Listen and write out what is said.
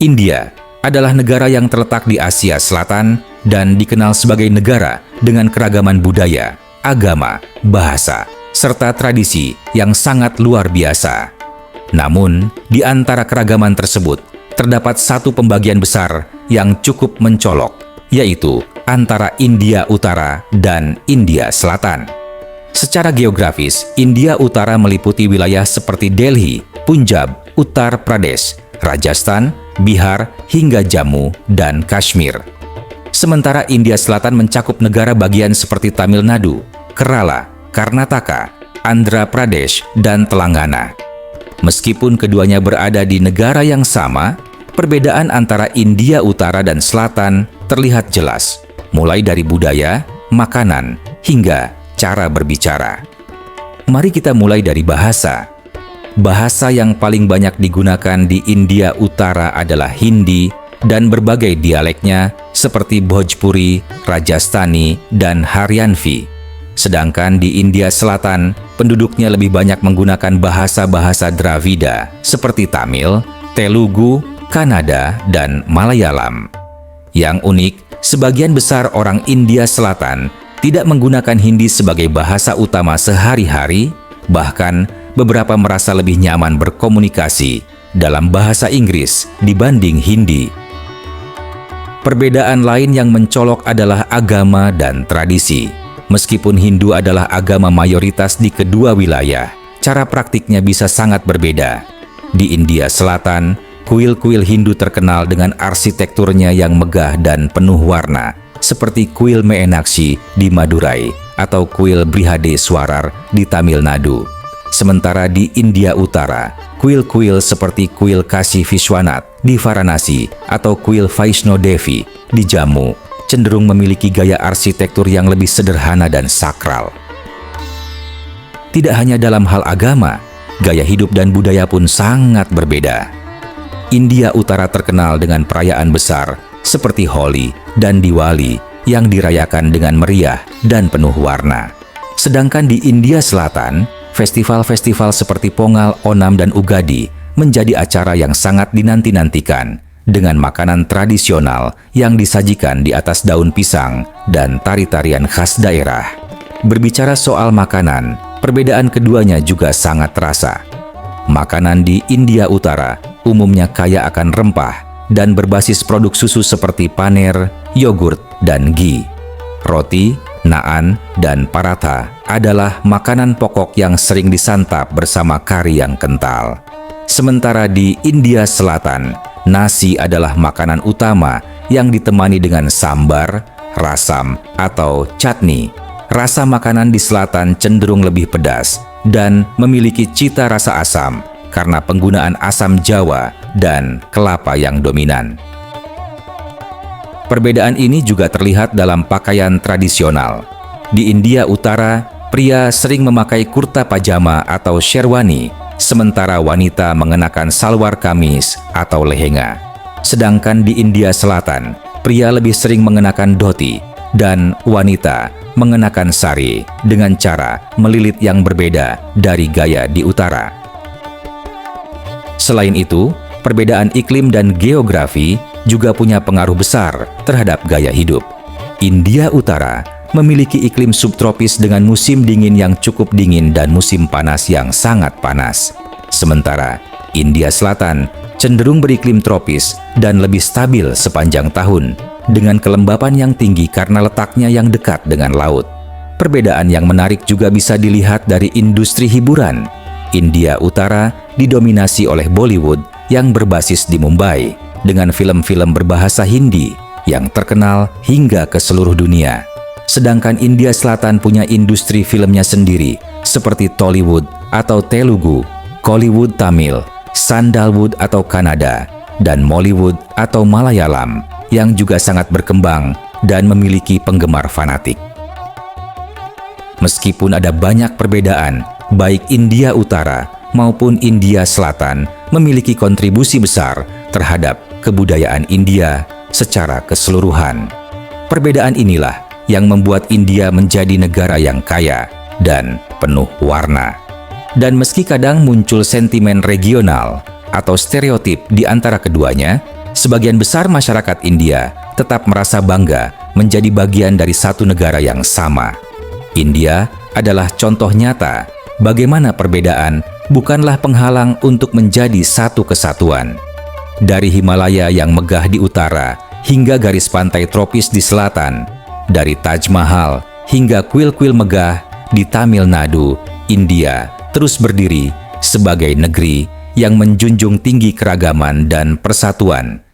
India adalah negara yang terletak di Asia Selatan dan dikenal sebagai negara dengan keragaman budaya, agama, bahasa, serta tradisi yang sangat luar biasa. Namun, di antara keragaman tersebut, terdapat satu pembagian besar yang cukup mencolok, yaitu antara India Utara dan India Selatan. Secara geografis, India Utara meliputi wilayah seperti Delhi, Punjab, Uttar Pradesh, Rajasthan, Bihar, hingga Jammu dan Kashmir. Sementara India Selatan mencakup negara bagian seperti Tamil Nadu, Kerala, Karnataka, Andhra Pradesh, dan Telangana. Meskipun keduanya berada di negara yang sama, perbedaan antara India Utara dan Selatan terlihat jelas, mulai dari budaya, makanan, hingga cara berbicara. Mari kita mulai dari bahasa. Bahasa yang paling banyak digunakan di India Utara adalah Hindi dan berbagai dialeknya seperti Bhojpuri, Rajasthani, dan Haryanvi. Sedangkan di India Selatan, penduduknya lebih banyak menggunakan bahasa-bahasa Dravida seperti Tamil, Telugu, Kannada, dan Malayalam. Yang unik, sebagian besar orang India Selatan tidak menggunakan Hindi sebagai bahasa utama sehari-hari, bahkan beberapa merasa lebih nyaman berkomunikasi dalam bahasa Inggris dibanding Hindi. Perbedaan lain yang mencolok adalah agama dan tradisi. Meskipun Hindu adalah agama mayoritas di kedua wilayah, cara praktiknya bisa sangat berbeda. Di India Selatan, kuil-kuil Hindu terkenal dengan arsitekturnya yang megah dan penuh warna, seperti kuil Meenakshi di Madurai atau kuil Brihadeswarar di Tamil Nadu. Sementara di India Utara, kuil-kuil seperti kuil Kashi Vishwanath di Varanasi atau kuil Vaishno Devi di Jammu cenderung memiliki gaya arsitektur yang lebih sederhana dan sakral. Tidak hanya dalam hal agama, gaya hidup dan budaya pun sangat berbeda. India Utara terkenal dengan perayaan besar seperti Holi dan Diwali yang dirayakan dengan meriah dan penuh warna. Sedangkan di India Selatan, festival-festival seperti Pongal, Onam, dan Ugadi menjadi acara yang sangat dinanti-nantikan dengan makanan tradisional yang disajikan di atas daun pisang dan tari-tarian khas daerah. Berbicara soal makanan, perbedaan keduanya juga sangat terasa. Makanan di India Utara umumnya kaya akan rempah dan berbasis produk susu seperti paner, yogurt, dan ghee. Roti, naan, dan paratha adalah makanan pokok yang sering disantap bersama kari yang kental. Sementara di India Selatan, nasi adalah makanan utama yang ditemani dengan sambar, rasam, atau chutney. Rasa makanan di selatan cenderung lebih pedas dan memiliki cita rasa asam karena penggunaan asam Jawa dan kelapa yang dominan. Perbedaan ini juga terlihat dalam pakaian tradisional. Di India Utara, pria sering memakai kurta pajama atau sherwani, sementara wanita mengenakan salwar kamis atau lehenga. Sedangkan di India Selatan, pria lebih sering mengenakan dhoti dan wanita mengenakan sari dengan cara melilit yang berbeda dari gaya di utara. Selain itu, perbedaan iklim dan geografi juga punya pengaruh besar terhadap gaya hidup. India Utara memiliki iklim subtropis dengan musim dingin yang cukup dingin dan musim panas yang sangat panas. Sementara India Selatan cenderung beriklim tropis dan lebih stabil sepanjang tahun, dengan kelembapan yang tinggi karena letaknya yang dekat dengan laut. Perbedaan yang menarik juga bisa dilihat dari industri hiburan. India Utara didominasi oleh Bollywood yang berbasis di Mumbai, dengan film-film berbahasa Hindi yang terkenal hingga ke seluruh dunia. Sedangkan India Selatan punya industri filmnya sendiri, seperti Tollywood atau Telugu, Kollywood Tamil, Sandalwood atau Kannada, dan Mollywood atau Malayalam, yang juga sangat berkembang dan memiliki penggemar fanatik. Meskipun ada banyak perbedaan, baik India Utara maupun India Selatan memiliki kontribusi besar terhadap kebudayaan India secara keseluruhan. Perbedaan inilah yang membuat India menjadi negara yang kaya dan penuh warna. Dan meski kadang muncul sentimen regional atau stereotip di antara keduanya, Sebagian besar masyarakat India tetap merasa bangga menjadi bagian dari satu negara yang sama. India adalah contoh nyata bagaimana perbedaan bukanlah penghalang untuk menjadi satu kesatuan. Dari Himalaya yang megah di utara hingga garis pantai tropis di selatan, dari Taj Mahal hingga kuil-kuil megah di Tamil Nadu, India terus berdiri sebagai negeri yang menjunjung tinggi keragaman dan persatuan.